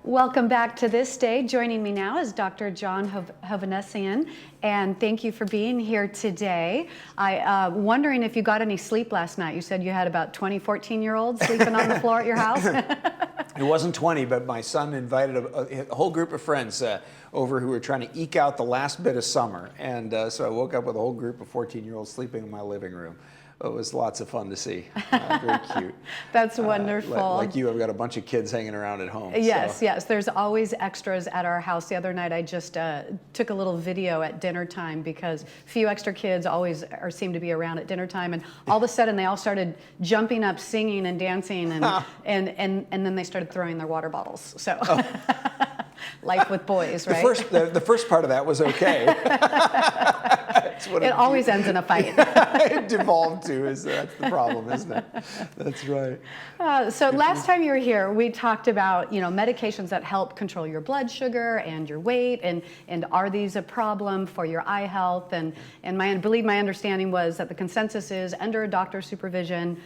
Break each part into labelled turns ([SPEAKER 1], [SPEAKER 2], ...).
[SPEAKER 1] Welcome back to this day. Joining me now is Dr. John Hovannessian, and thank you for being here today. Wondering if you got any sleep last night. You said you had about 20 14-year-olds sleeping on the floor at your house.
[SPEAKER 2] It wasn't 20, but my son invited a whole group of friends over who were trying to eke out the last bit of summer. And so I woke up with a whole group of 14-year-olds sleeping in my living room. It was lots of fun to see. Very cute.
[SPEAKER 1] That's wonderful.
[SPEAKER 2] Like you, I've got a bunch of kids hanging around at home.
[SPEAKER 1] Yes,
[SPEAKER 2] so.
[SPEAKER 1] yes. There's always extras at our house. The other night I just took a little video at dinner time because a few extra kids always seem to be around at dinner time, and all of a sudden they all started jumping up, singing and dancing, and then they started throwing their water bottles. So. Life with boys, right?
[SPEAKER 2] The first part of that was okay.
[SPEAKER 1] It always ends in a fight.
[SPEAKER 2] It devolved to, that's the problem, isn't it? That's right.
[SPEAKER 1] So last time you were here, we talked about medications that help control your blood sugar and your weight, and are these a problem for your eye health? And I believe my understanding was that the consensus is under a doctor's supervision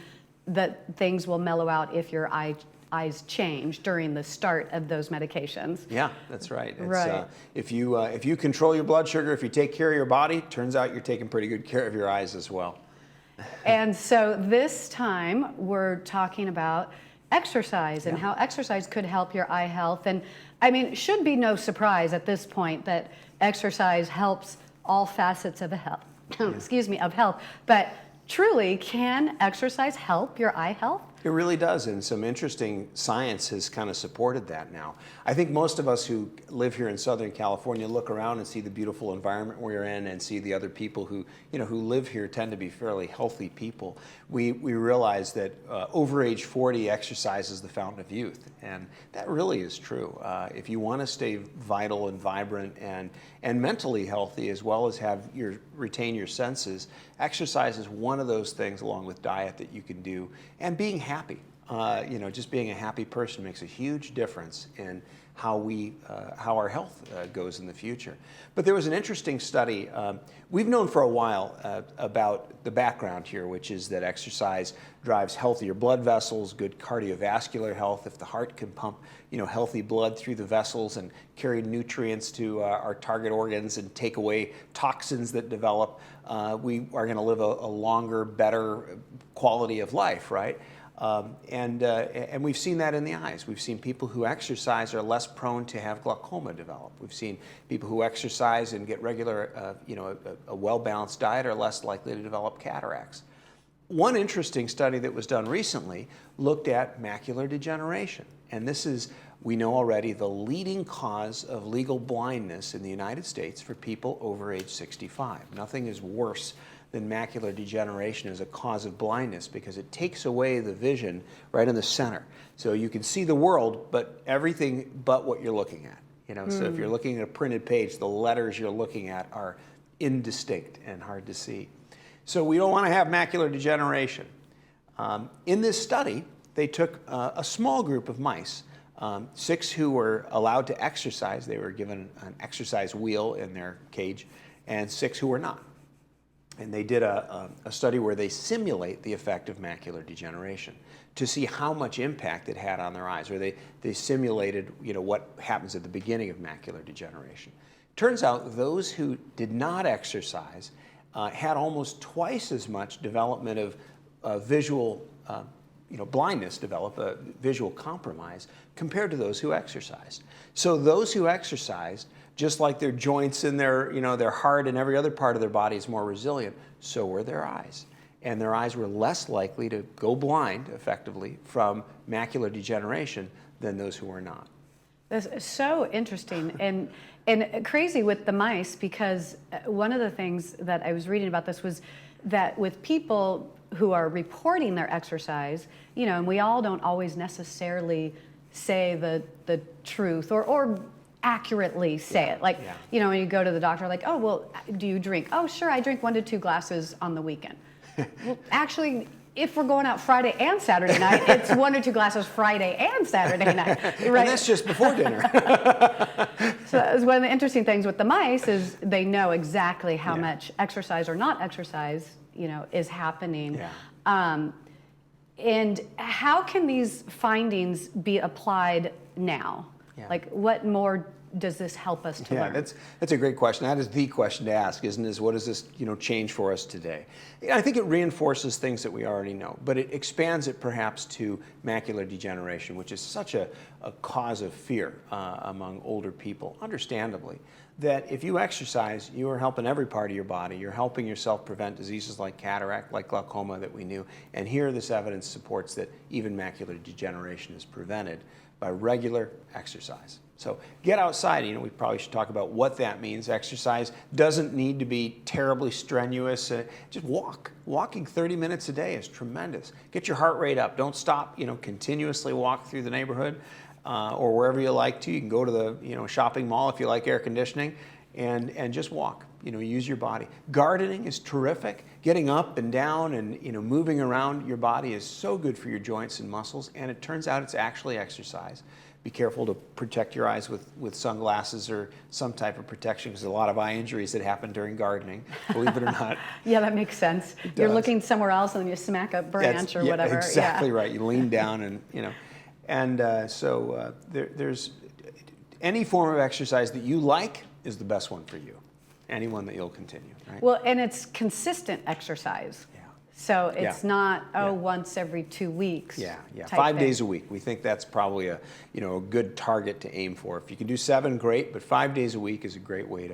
[SPEAKER 1] that things will mellow out if your eyes change during the start of those medications.
[SPEAKER 2] Yeah, that's right.
[SPEAKER 1] Right.
[SPEAKER 2] If you control your blood sugar, if you take care of your body, turns out you're taking pretty good care of your eyes as well.
[SPEAKER 1] And so this time we're talking about exercise and how exercise could help your eye health. And I mean, it should be no surprise at this point that exercise helps all facets of health. Excuse me, of health. But truly, can exercise help your eye health?
[SPEAKER 2] It really does, and some interesting science has kind of supported that now. I think most of us who live here in Southern California look around and see the beautiful environment we're in and see the other people who live here tend to be fairly healthy people. We realize that over age 40, exercise is the fountain of youth, and that really is true. If you want to stay vital and vibrant and mentally healthy, as well as retain your senses, exercise is one of those things, along with diet, that you can do, and being happy. Just being a happy person makes a huge difference in how our health goes in the future. But there was an interesting study. We've known for a while about the background here, which is that exercise drives healthier blood vessels, good cardiovascular health. If the heart can pump healthy blood through the vessels and carry nutrients to our target organs and take away toxins that develop, we are going to live a longer, better quality of life, right? And we've seen that in the eyes. We've seen people who exercise are less prone to have glaucoma develop. We've seen people who exercise and get regular, a well-balanced diet are less likely to develop cataracts. One interesting study that was done recently looked at macular degeneration. And this is, we know already, the leading cause of legal blindness in the United States for people over age 65. Nothing is worse than macular degeneration as a cause of blindness because it takes away the vision right in the center. So you can see the world, but everything but what you're looking at. So if you're looking at a printed page, the letters you're looking at are indistinct and hard to see. So we don't want to have macular degeneration. In this study, they took a small group of mice, 6 who were allowed to exercise. They were given an exercise wheel in their cage, and 6 who were not. And they did a study where they simulate the effect of macular degeneration to see how much impact it had on their eyes, or they simulated what happens at the beginning of macular degeneration. Turns out those who did not exercise had almost twice as much development of visual blindness, develop a visual compromise compared to those who exercised. So those who exercised, just like their joints and their heart and every other part of their body is more resilient, so were their eyes. And their eyes were less likely to go blind, effectively, from macular degeneration than those who were not.
[SPEAKER 1] That's so interesting and crazy with the mice, because one of the things that I was reading about this was that with people who are reporting their exercise, and we all don't always necessarily say the truth or accurately say it. Like, when you go to the doctor, like, oh, well, do you drink? Oh, sure, I drink 1 to 2 glasses on the weekend. Well, actually, if we're going out Friday and Saturday night, it's 1 or 2 glasses Friday and Saturday night. Right?
[SPEAKER 2] And that's just before dinner.
[SPEAKER 1] So one of the interesting things with the mice is they know exactly how much exercise or not exercise, is happening.
[SPEAKER 2] Yeah.
[SPEAKER 1] And how can these findings be applied now?
[SPEAKER 2] Yeah.
[SPEAKER 1] Like, what more does this help us to learn?
[SPEAKER 2] That's a great question. That is the question to ask, isn't it? What does this change for us today? I think it reinforces things that we already know, but it expands it perhaps to macular degeneration, which is such a cause of fear among older people, understandably. That if you exercise, you are helping every part of your body. You're helping yourself prevent diseases like cataract, like glaucoma that we knew. And here this evidence supports that even macular degeneration is prevented by regular exercise. So get outside. We probably should talk about what that means. Exercise doesn't need to be terribly strenuous. Just walk. Walking 30 minutes a day is tremendous. Get your heart rate up. Don't stop. Continuously walk through the neighborhood or wherever you like to. You can go to the shopping mall if you like air conditioning, and just walk. Use your body. Gardening is terrific. Getting up and down and moving around your body is so good for your joints and muscles. And it turns out it's actually exercise. Be careful to protect your eyes with sunglasses or some type of protection, because there's a lot of eye injuries that happen during gardening, believe it or not.
[SPEAKER 1] Yeah, that makes sense. You're looking somewhere else and then you smack a branch or whatever.
[SPEAKER 2] Exactly right. You lean down and so there's any form of exercise that you like is the best one for you. Any one that you'll continue, right?
[SPEAKER 1] Well, and it's consistent exercise.
[SPEAKER 2] Yeah.
[SPEAKER 1] So it's not, once every 2 weeks.
[SPEAKER 2] Yeah. 5 days a week. We think that's probably a good target to aim for. If you can do 7, great, but 5 days a week is a great way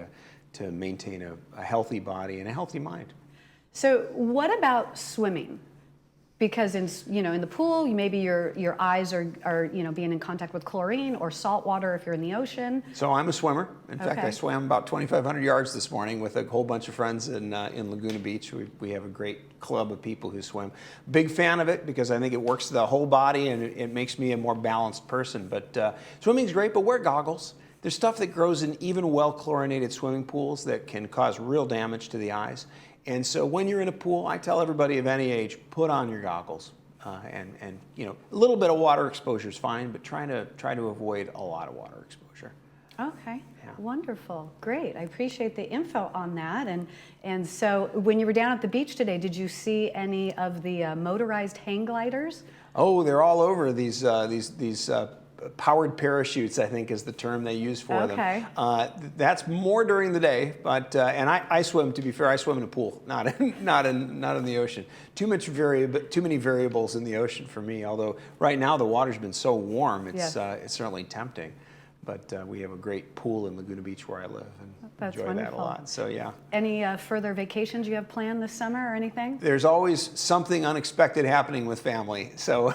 [SPEAKER 2] to maintain a healthy body and a healthy mind.
[SPEAKER 1] So what about swimming? Because in the pool, maybe your eyes are being in contact with chlorine or salt water if you're in the ocean.
[SPEAKER 2] So I'm a swimmer. In fact, I swam about 2,500 yards this morning with a whole bunch of friends in Laguna Beach. We have a great club of people who swim. Big fan of it because I think it works the whole body and it makes me a more balanced person. But swimming's great, but wear goggles. There's stuff that grows in even well-chlorinated swimming pools that can cause real damage to the eyes. And so when you're in a pool, I tell everybody of any age, put on your goggles. And a little bit of water exposure is fine, but try to avoid a lot of water exposure.
[SPEAKER 1] Okay, wonderful, great. I appreciate the info on that. And so when you were down at the beach today, did you see any of the motorized hang gliders?
[SPEAKER 2] Oh, they're all over these powered parachutes, I think is the term they use for them. That's more during the day, but and I swim. To be fair, I swim in a pool, not in the ocean. Too many variables in the ocean for me. Although right now the water's been so warm, it's certainly tempting. But we have a great pool in Laguna Beach where I live, and enjoy that a lot. So yeah.
[SPEAKER 1] Any further vacations you have planned this summer or anything?
[SPEAKER 2] There's always something unexpected happening with family, so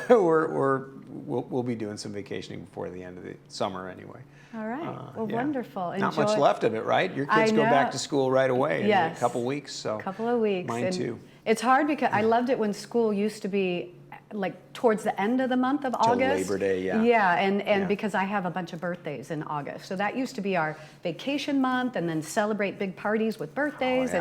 [SPEAKER 2] we'll be doing some vacationing before the end of the summer anyway. All
[SPEAKER 1] right. Wonderful.
[SPEAKER 2] Not much left of it, right? Your kids go back to school right away in a couple weeks. So
[SPEAKER 1] couple of weeks.
[SPEAKER 2] Mine too.
[SPEAKER 1] It's hard because I loved it when school used to be like towards the end of the month of August.
[SPEAKER 2] Labor Day,
[SPEAKER 1] and because I have a bunch of birthdays in August. So that used to be our vacation month and then celebrate big parties with birthdays.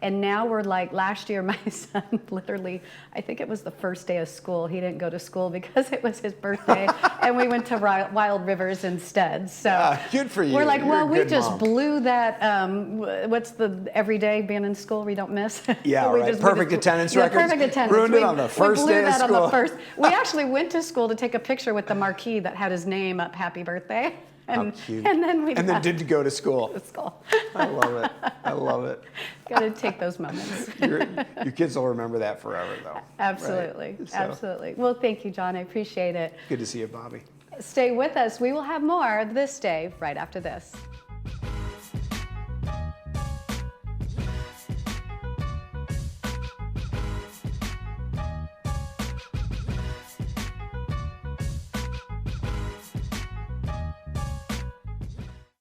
[SPEAKER 1] And now we're like, last year my son literally, I think it was the first day of school, he didn't go to school because it was his birthday and we went to Wild Rivers instead. So
[SPEAKER 2] good for you.
[SPEAKER 1] We're like,
[SPEAKER 2] well,
[SPEAKER 1] we just blew that, what's the everyday being in school we don't miss?
[SPEAKER 2] Yeah,
[SPEAKER 1] so
[SPEAKER 2] right. Perfect attendance record.
[SPEAKER 1] Perfect attendance.
[SPEAKER 2] Ruined it on the first day of school.
[SPEAKER 1] We actually went to school to take a picture with the marquee that had his name up, happy birthday.
[SPEAKER 2] How cute.
[SPEAKER 1] And then
[SPEAKER 2] did go to school. I love it. I love it.
[SPEAKER 1] Got to take those moments.
[SPEAKER 2] Your kids will remember that forever, though.
[SPEAKER 1] Absolutely. Right? Absolutely. Well, thank you, John. I appreciate it.
[SPEAKER 2] Good to see you, Bobby.
[SPEAKER 1] Stay with us. We will have more this day right after this.